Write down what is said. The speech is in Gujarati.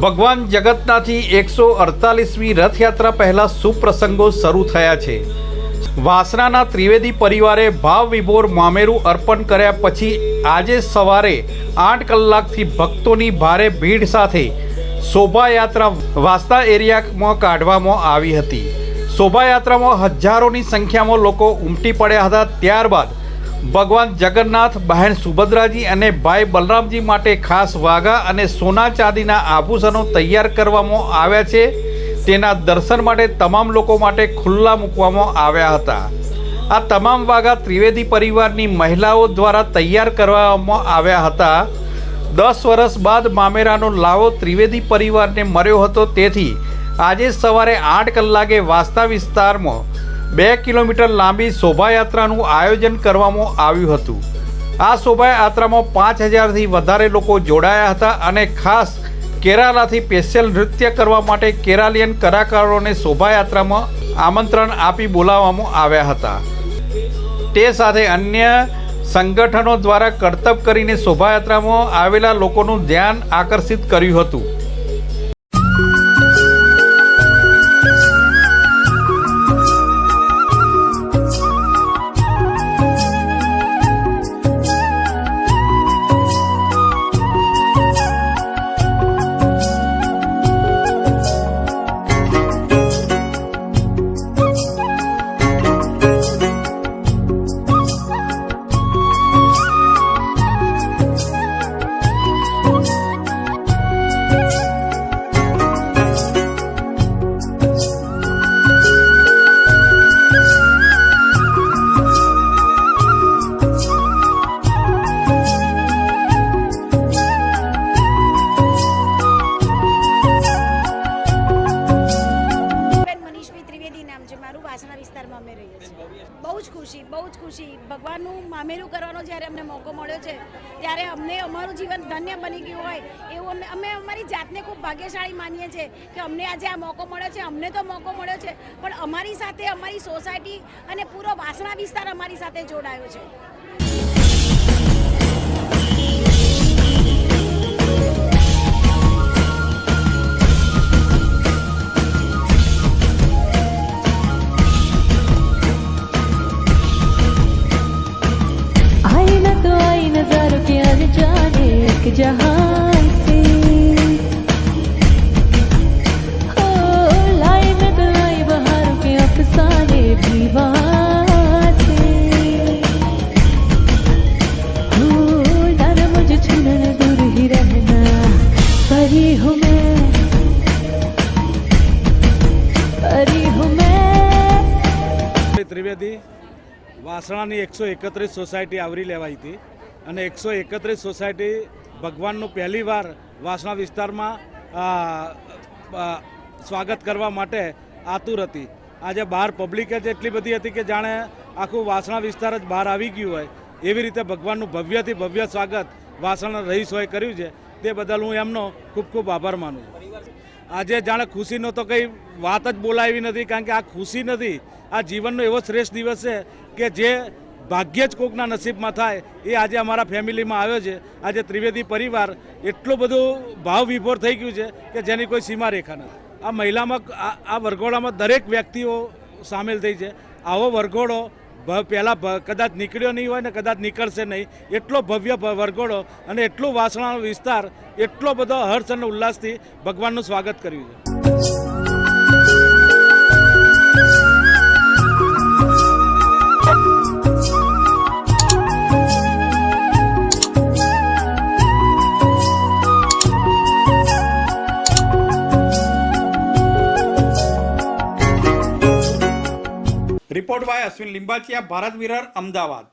ભગવાન જગન્નાથની 148મી રથયાત્રા પહેલા સુપ્રસંગો શરૂ થયા છે। વાસણાના ત્રિવેદી પરિવારે ભાવ વિભોર મામેરું અર્પણ કર્યા પછી આજે સવારે 8 કલાકથી ભક્તોની ભારે ભીડ સાથે શોભાયાત્રા વાસણા એરિયામાં કાઢવામાં આવી હતી। શોભાયાત્રામાં હજારોની સંખ્યામાં લોકો ઉમટી પડ્યા હતા। ત્યારબાદ ભગવાન જગન્નાથ, બહેન સુભદ્રાજી અને ભાઈ બલરામજી માટે ખાસ વાઘા અને સોના ચાંદીના આભૂષણો તૈયાર કરવામાં આવ્યા છે। તેના દર્શન માટે તમામ લોકો માટે ખુલ્લા મૂકવામાં આવ્યા હતા। આ તમામ વાઘા ત્રિવેદી પરિવારની મહિલાઓ દ્વારા તૈયાર કરવામાં આવ્યા હતા। 10 વર્ષ બાદ મામેરાનો લાવો ત્રિવેદી પરિવારને મળ્યો હતો। તેથી આજે સવારે 8 કલાકે વાસણા વિસ્તારમાં 2 કિલોમીટર લાંબી શોભાયાત્રાનું આયોજન કરવામાં આવ્યું હતું। આ શોભાયાત્રામાં 5000થી વધારે લોકો જોડાયા હતા અને ખાસ કેરાલાથી સ્પેશિયલ નૃત્ય કરવા માટે કેરાલિયન કલાકારોને શોભાયાત્રામાં આમંત્રણ આપી બોલાવવામાં આવ્યા હતા। તે સાથે અન્ય સંગઠનો દ્વારા કરતબ કરીને શોભાયાત્રામાં આવેલા લોકોનું ધ્યાન આકર્ષિત કર્યું હતું। મારું વાસણા વિસ્તારમાં અમે રહીએ છીએ। બહુ જ ખુશી ભગવાનનું મામેરું કરવાનો જ્યારે અમને મોકો મળ્યો છે ત્યારે અમને અમારું જીવન ધન્ય બની ગયું હોય એવું અમે અમારી જાતને ખૂબ ભાગ્યશાળી માનીએ છીએ કે અમને આજે આ મોકો મળ્યો છે। અમને તો મોકો મળ્યો છે પણ અમારી સાથે અમારી સોસાયટી અને પૂરો વાસણા વિસ્તાર અમારી સાથે જોડાયો છે। जहां से ओ लाई में गलाई बहारों के अफसाने भी वहां से ओ डर मुझे छूने दूर ही रहना परी हूँ मैं त्रिवेदी वासणानी 131 सोसायटी आवरी लेवाई थी અને 131 સોસાયટી ભગવાનનું પહેલીવાર વાસણા વિસ્તારમાં સ્વાગત કરવા માટે આતુર હતી। આજે બહાર પબ્લિક જ એટલી બધી હતી કે જાણે આખું વાસણા વિસ્તાર જ બહાર આવી ગયું હોય એવી રીતે ભગવાનનું ભવ્યથી ભવ્ય સ્વાગત વાસણા રહીશોએ કર્યું છે। તે બદલ હું એમનો ખૂબ ખૂબ આભાર માનું છું। આજે જાણે ખુશીનો તો કંઈ વાત જ બોલાવી નથી, કારણ કે આ ખુશી નથી, આ જીવનનો એવો શ્રેષ્ઠ દિવસ છે કે જે ભાગ્ય જ કોકના નસીબમાં થાય એ આજે અમારા ફેમિલીમાં આવ્યો છે। આજે ત્રિવેદી પરિવાર એટલો બધો ભાવ વિભોર થઈ ગયું છે કે જેની કોઈ સીમા રેખા નથી। આ મહિલામાં આ વરઘોડામાં દરેક વ્યક્તિઓ સામેલ થઈ છે। આવો વરઘોડો પહેલાં કદાચ નીકળ્યો નહીં હોય ને કદાચ નીકળશે નહીં, એટલો ભવ્ય વરઘોડો અને એટલો વાસણાનો વિસ્તાર એટલો બધો હર્ષ અને ઉલ્લાસથી ભગવાનનું સ્વાગત કર્યું છે। Report by Ashwin Limbachiya, Bharat Virar, Ahmedabad.